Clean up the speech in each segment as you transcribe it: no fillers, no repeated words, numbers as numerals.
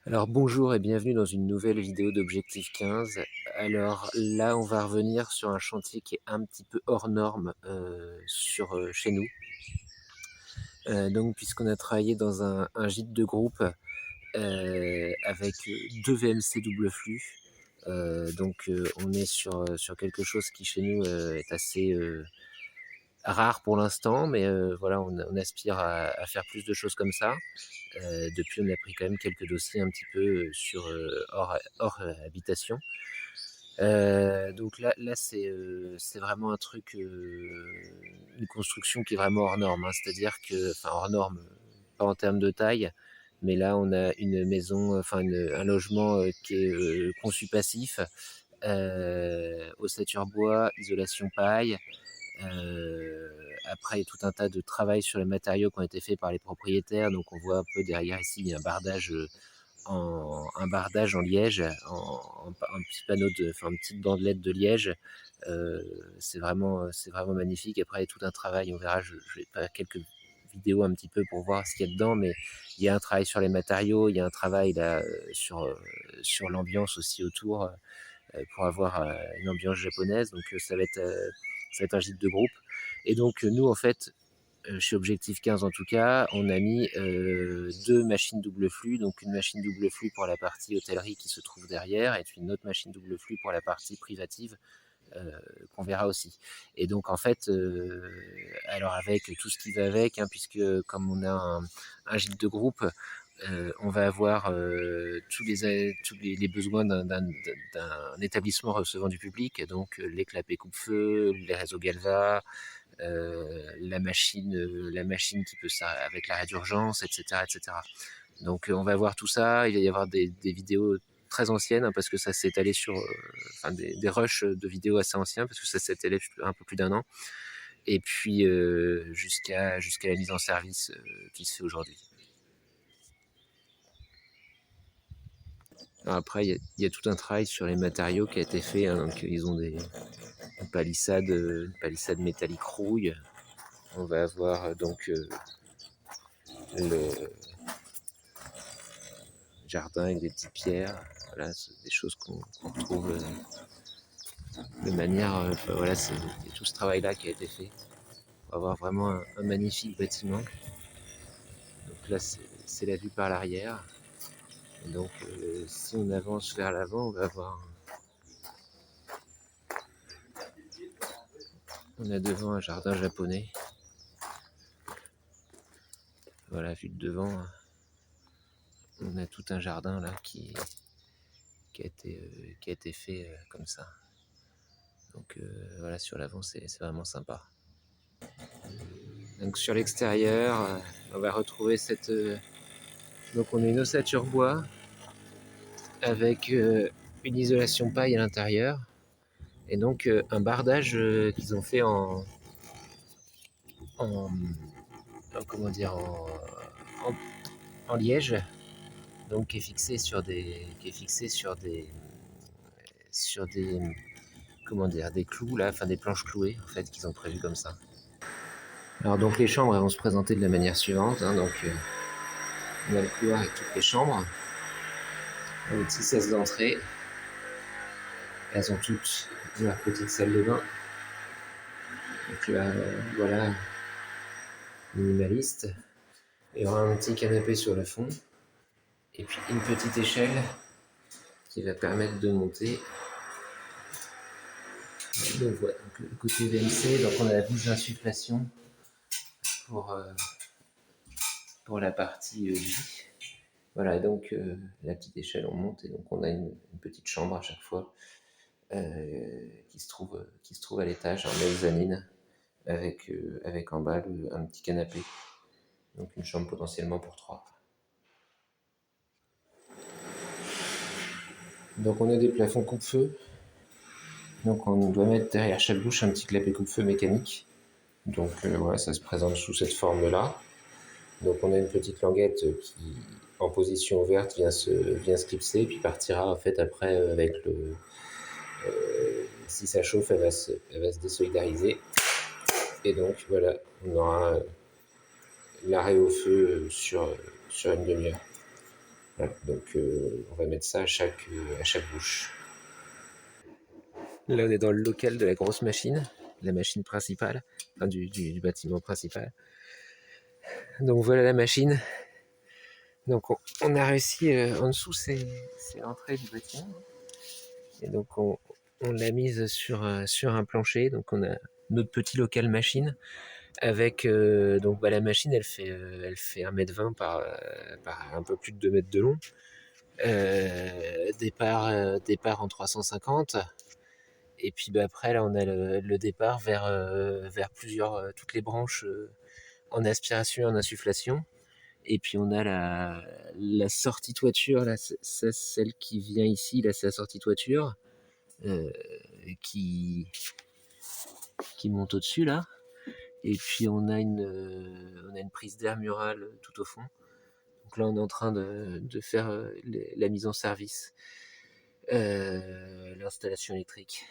Alors bonjour et bienvenue dans une nouvelle vidéo d'Objectif 15. Alors là, on va revenir sur un chantier qui est un petit peu hors norme chez nous. Donc puisqu'on a travaillé dans un gîte de groupe avec deux VMC double flux. On est sur quelque chose qui chez nous est assez rare pour l'instant, mais voilà, on aspire à faire plus de choses comme ça. Depuis, on a pris quand même quelques dossiers un petit peu hors habitation. Donc là c'est vraiment un truc, une construction qui est vraiment hors norme, hein. C'est-à-dire que, enfin hors norme, pas en termes de taille, mais là on a une maison, un logement qui est conçu passif, ossature bois, isolation paille. Après, il y a tout un tas de travail sur les matériaux qui ont été faits par les propriétaires. Donc on voit un peu derrière ici, il y a un bardage en liège, un petit panneau une petite bandelette de liège. C'est vraiment magnifique. Après, il y a tout un travail, on verra, je vais faire quelques vidéos un petit peu pour voir ce qu'il y a dedans, mais il y a un travail sur les matériaux, il y a un travail là sur l'ambiance aussi autour, pour avoir une ambiance japonaise. Donc ça va être un gîte de groupe. Et donc nous, en fait, chez Objectif 15 en tout cas, on a mis deux machines double flux, donc une machine double flux pour la partie hôtellerie qui se trouve derrière, et puis une autre machine double flux pour la partie privative, qu'on verra aussi. Et donc en fait, alors avec tout ce qui va avec, hein, puisque comme on a un gîte de groupe, on va avoir tous les besoins d'un établissement recevant du public, donc les clapets coupe-feu, les réseaux Galva, la machine qui peut ça avec l'arrêt d'urgence, etc., etc. Donc on va voir tout ça. Il va y avoir des vidéos très anciennes, hein, parce que ça s'est étalé sur des rushs de vidéos assez anciens, parce que ça s'est étalé un peu plus d'un an. Et puis jusqu'à la mise en service qui se fait aujourd'hui. Après, il y a tout un travail sur les matériaux qui a été fait, hein. Donc, ils ont une palissade métallique rouille. On va avoir le jardin avec des petites pierres. Voilà, c'est des choses qu'on retrouve de manière. Voilà, il y a tout ce travail-là qui a été fait pour avoir vraiment un magnifique bâtiment. Donc là, c'est la vue par l'arrière. Et donc, si on avance vers l'avant, on a devant un jardin japonais. Voilà, vu de devant, on a tout un jardin là qui a été fait comme ça. Donc voilà, sur l'avant, c'est vraiment sympa. Donc sur l'extérieur, on va retrouver donc on a une ossature bois avec une isolation paille à l'intérieur. Et donc un bardage qu'ils ont fait en, comment dire, en, en liège, donc qui est fixé sur des comment dire, des clous là, enfin des planches clouées en fait qu'ils ont prévues comme ça. Alors donc les chambres elles vont se présenter de la manière suivante, hein. Donc on a le couloir avec toutes les chambres, les petites 16 d'entrée. Elles ont toutes leur petite salle de bain. Donc là, voilà, minimaliste. Il y aura un petit canapé sur le fond. Et puis une petite échelle qui va permettre de monter. Donc voilà, donc le côté VMC, donc on a la bouche d'insufflation pour, euh, pour la partie J. Voilà, donc la petite échelle, on monte et donc on a une petite chambre à chaque fois qui se trouve à l'étage en mezzanine avec en bas un petit canapé. Donc une chambre potentiellement pour trois. Donc on a des plafonds coupe-feu. Donc on doit mettre derrière chaque bouche un petit clapet coupe-feu mécanique. Donc voilà, ça se présente sous cette forme-là. Donc on a une petite languette qui, en position ouverte, vient se clipser, puis partira en fait après avec le. Si ça chauffe, elle va se désolidariser. Et donc voilà, on aura l'arrêt au feu sur une demi-heure. Voilà, donc on va mettre ça à chaque bouche. Là, on est dans le local de la grosse machine, la machine principale, enfin, du bâtiment principal. Donc voilà la machine. Donc on a réussi, en dessous, c'est l'entrée du bâtiment. Et donc on l'a mise sur un plancher. Donc on a notre petit local machine avec donc la machine elle fait 1,20 m par un peu plus de 2 mètres de long. Départ en 350. Et puis après là on a le départ vers toutes les branches en aspiration et en insufflation. Et puis on a la sortie toiture, là, c'est celle qui vient ici, là c'est la sortie toiture euh, qui, qui monte au-dessus là. Et puis on a une prise d'air murale tout au fond. Donc là on est en train de faire la mise en service, l'installation électrique.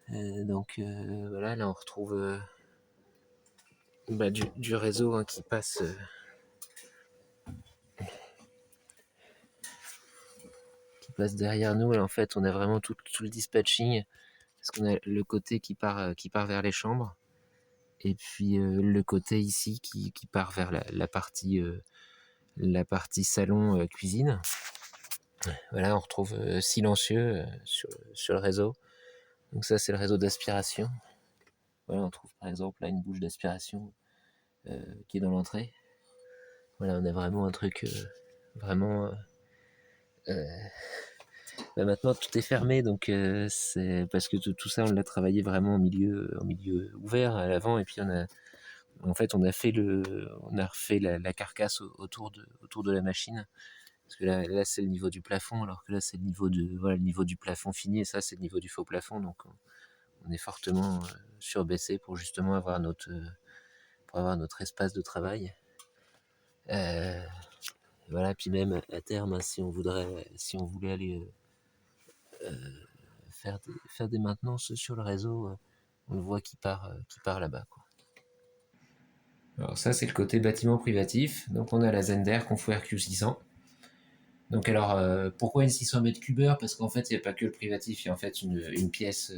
Donc voilà, là on retrouve du réseau hein, qui passe derrière nous. Là en fait on a vraiment tout le dispatching, parce qu'on a le côté qui part vers les chambres, et puis le côté ici qui part vers la partie salon cuisine. Voilà, on retrouve silencieux sur le réseau. Donc ça c'est le réseau d'aspiration. Voilà, on trouve par exemple là une bouche d'aspiration qui est dans l'entrée. Voilà, on a vraiment un truc vraiment maintenant tout est fermé, donc c'est parce que tout ça on l'a travaillé vraiment en milieu ouvert à l'avant, et puis on a refait la carcasse autour de la machine, parce que là c'est le niveau du plafond, alors que là c'est le niveau du plafond fini, et ça c'est le niveau du faux plafond, donc on est fortement surbaissé pour justement pour avoir notre espace de travail. Voilà, puis même à terme, hein, si on voulait aller faire des maintenances sur le réseau, on le voit qui part là-bas, quoi. Alors ça c'est le côté bâtiment privatif. Donc on a la Zender Confrère Q600. Donc alors pourquoi une 600 mètres cubeurs? Parce qu'en fait il n'y a pas que le privatif, il y a en fait une pièce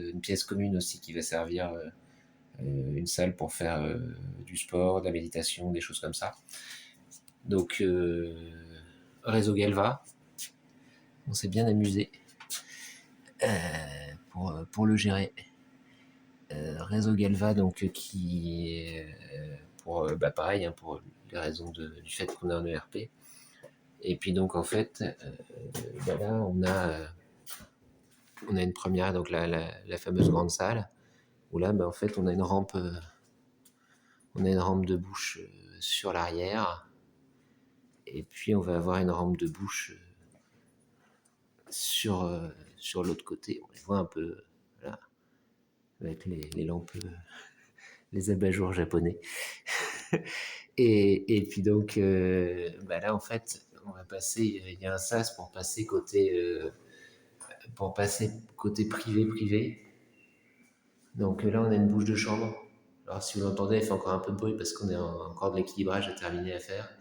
commune aussi qui va servir une salle pour faire du sport, de la méditation, des choses comme ça. Donc réseau Galva, on s'est bien amusé pour le gérer. Réseau Galva, donc qui pour pareil hein, pour les raisons du fait qu'on a un ERP. Et puis donc en fait là on a une première, donc la fameuse grande salle où là en fait on a une rampe de bouche sur l'arrière, et puis on va avoir une rampe de bouche sur l'autre côté. On les voit un peu là, avec les lampes, les abat-jours japonais. Et puis donc là en fait on va passer, il y a un sas pour passer côté privé. Donc là on a une bouche de chambre. Alors si vous l'entendez, elle fait encore un peu de bruit parce qu'on a encore de l'équilibrage à terminer à faire.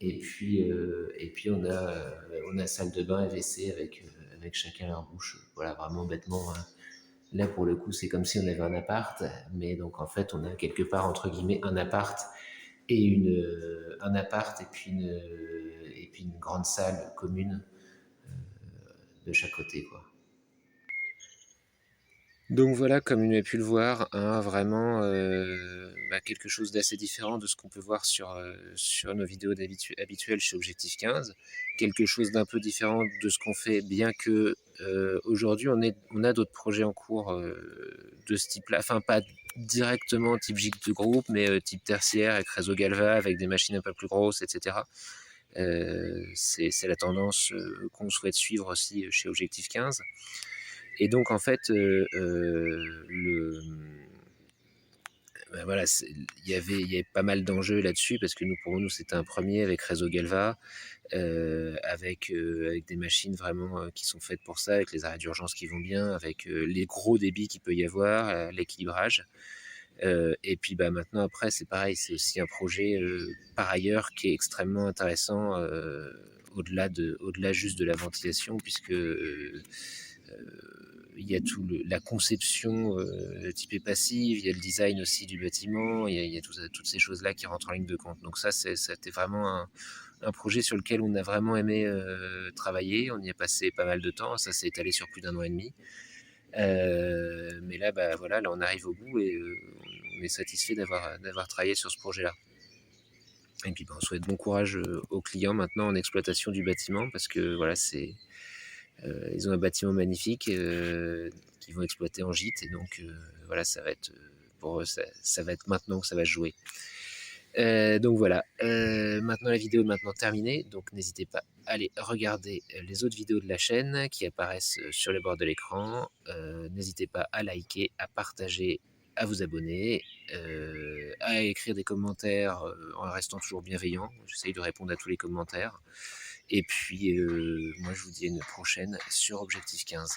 Et puis on a salle de bain et WC avec chacun leur bouche. Voilà, vraiment bêtement, hein. Là pour le coup c'est comme si on avait un appart, mais donc en fait on a quelque part entre guillemets un appart et puis une grande salle commune de chaque côté, quoi. Donc voilà, comme on a pu le voir, hein, vraiment quelque chose d'assez différent de ce qu'on peut voir sur nos vidéos habituelles chez Objectif 15. Quelque chose d'un peu différent de ce qu'on fait, bien que aujourd'hui on a d'autres projets en cours de ce type-là, enfin pas directement type gîte de groupe, mais type tertiaire avec réseau Galva, avec des machines un peu plus grosses, etc. C'est la tendance qu'on souhaite suivre aussi chez Objectif 15. Et donc en fait, voilà, il y avait pas mal d'enjeux là-dessus, parce que pour nous c'était un premier avec Réseau Galva, avec des machines vraiment qui sont faites pour ça, avec les arrêts d'urgence qui vont bien, avec les gros débits qu'il peut y avoir, l'équilibrage. Et puis bah, maintenant après c'est pareil, c'est aussi un projet par ailleurs qui est extrêmement intéressant au-delà juste de la ventilation puisque il y a la conception typée passive, il y a le design aussi du bâtiment, il y a toutes ces choses-là qui rentrent en ligne de compte. Donc ça, c'était vraiment un projet sur lequel on a vraiment aimé travailler. On y a passé pas mal de temps. Ça s'est étalé sur plus d'un an et demi. Mais là, bah, voilà, là, on arrive au bout et on est satisfait d'avoir travaillé sur ce projet-là. Et puis, bah, on souhaite bon courage aux clients maintenant en exploitation du bâtiment parce que voilà, ils ont un bâtiment magnifique qu'ils vont exploiter en gîte et donc voilà, ça va être pour eux, ça va être maintenant que ça va se jouer. Donc voilà, maintenant la vidéo est maintenant terminée, donc n'hésitez pas à aller regarder les autres vidéos de la chaîne qui apparaissent sur le bord de l'écran. N'hésitez pas à liker, à partager, à vous abonner, à écrire des commentaires en restant toujours bienveillant. J'essaye de répondre à tous les commentaires. Et puis, moi je vous dis à une prochaine sur Objectif 15.